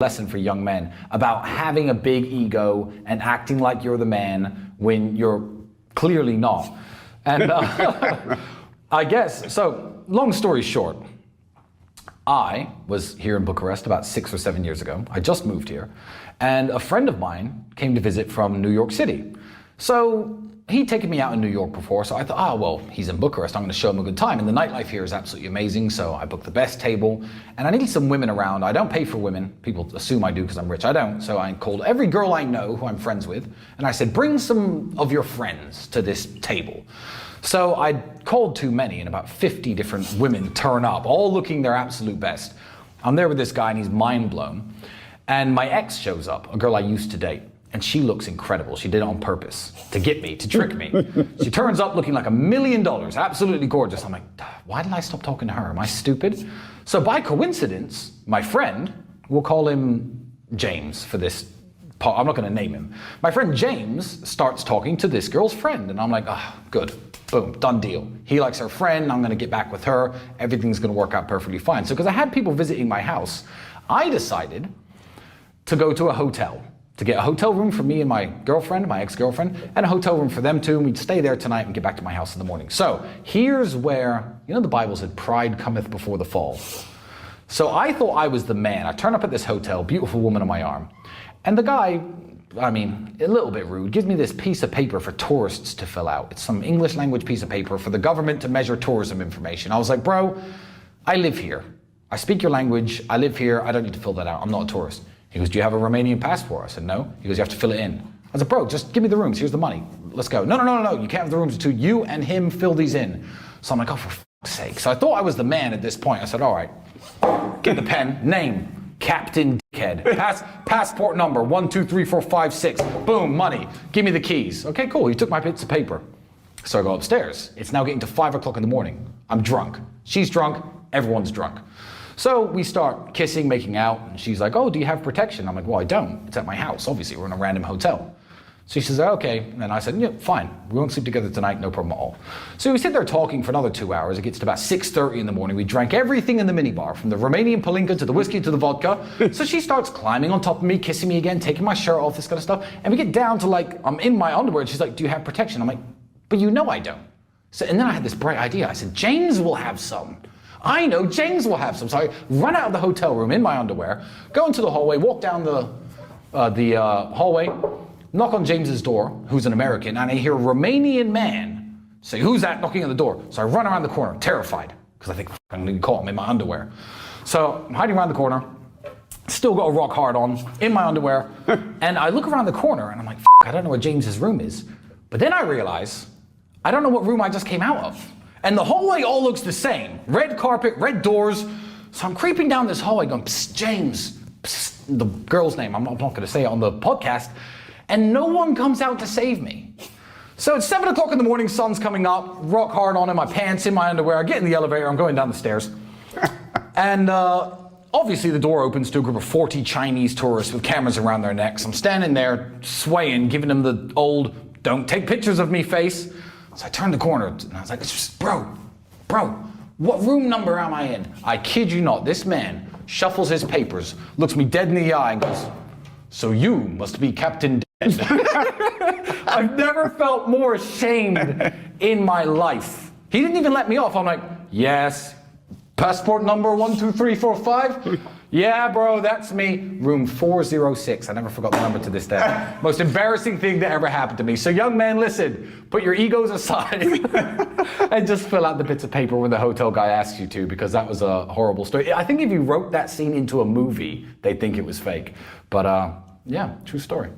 lesson for young men about having a big ego and acting like you're the man when you're clearly not. And I guess, so long story short, I was here in Bucharest about 6 or 7 years ago. I just moved here, and a friend of mine came to visit from New York City. So he'd taken me out in New York before, so I thought, oh, well, he's in Bucharest, I'm gonna show him a good time. And the nightlife here is absolutely amazing, so I booked the best table, and I needed some women around. I don't pay for women. People assume I do because I'm rich. I don't. So I called every girl I know who I'm friends with, and I said, bring some of your friends to this table. So I called too many, and about 50 different women turn up, all looking their absolute best. I'm there with this guy, and he's mind blown. And my ex shows up, a girl I used to date. And she looks incredible. She did it on purpose to get me, to trick me. She turns up looking like $1 million, absolutely gorgeous. I'm like, why did I stop talking to her? Am I stupid? So by coincidence, my friend, we'll call him James for this part. I'm not gonna name him. My friend James starts talking to this girl's friend. And I'm like, ah, good, boom, done deal. He likes her friend, I'm gonna get back with her. Everything's gonna work out perfectly fine. So because I had people visiting my house, I decided to go to a hotel, to get a hotel room for me and my girlfriend, my ex-girlfriend, and a hotel room for them too, and we'd stay there tonight and get back to my house in the morning. So here's where, you know the Bible said, pride cometh before the fall. So I thought I was the man. I turn up at this hotel, beautiful woman on my arm, and the guy, I mean, a little bit rude, gives me this piece of paper for tourists to fill out. It's some English language piece of paper for the government to measure tourism information. I was like, bro, I live here. I speak your language, I live here, I don't need to fill that out, I'm not a tourist. He goes, do you have a Romanian passport? I said, no. He goes, you have to fill it in. I said, bro, just give me the rooms. Here's the money. Let's go. No. You can't have the rooms until you and him fill these in. So I'm like, oh, for fuck's sake. So I thought I was the man at this point. I said, all right, get the pen, name, Captain Dickhead, passport number, 1, 2, 3, 4, 5, 6. Boom, money. Give me the keys. Okay, cool. He took my bits of paper. So I go upstairs. It's now getting to 5 o'clock in the morning. I'm drunk. She's drunk. Everyone's drunk. So we start kissing, making out, and she's like, oh, do you have protection? I'm like, well, I don't. It's at my house. Obviously, we're in a random hotel. So she says, okay. And I said, yeah, fine. We won't sleep together tonight, no problem at all. So we sit there talking for another 2 hours. It gets to about 6:30 in the morning. We drank everything in the minibar, from the Romanian palinka to the whiskey to the vodka. So she starts climbing on top of me, kissing me again, taking my shirt off, this kind of stuff. And we get down to like, I'm in my underwear, and she's like, do you have protection? I'm like, but you know I don't. So, and then I had this bright idea. I said, James will have some. I know James will have some. So I run out of the hotel room in my underwear, go into the hallway, walk down the hallway, knock on James's door, who's an American, and I hear a Romanian man say, who's that knocking on the door? So I run around the corner, terrified, because I think I'm going to call him in my underwear. So I'm hiding around the corner, still got a rock hard on, in my underwear, and I look around the corner, and I'm like, I don't know where James's room is. But then I realize, I don't know what room I just came out of. And the hallway all looks the same. Red carpet, red doors. So I'm creeping down this hallway going, psst, James, psst, the girl's name, I'm not going to say it on the podcast. And no one comes out to save me. So it's 7 o'clock in the morning, sun's coming up, rock hard on in my pants, in my underwear. I get in the elevator, I'm going down the stairs. And obviously the door opens to a group of 40 Chinese tourists with cameras around their necks. I'm standing there swaying, giving them the old, don't take pictures of me face. So I turned the corner and I was like, bro, what room number am I in? I kid you not, this man shuffles his papers, looks me dead in the eye and goes, so you must be Captain Dead. I've never felt more ashamed in my life. He didn't even let me off. I'm like, yes, passport number 1, 2, 3, 4, 5. Yeah, bro, that's me. Room 406. I never forgot the number to this day. Most embarrassing thing that ever happened to me. So young man, listen, put your egos aside and just fill out the bits of paper when the hotel guy asks you to, because that was a horrible story. I think if you wrote that scene into a movie, they'd think it was fake. But yeah, true story.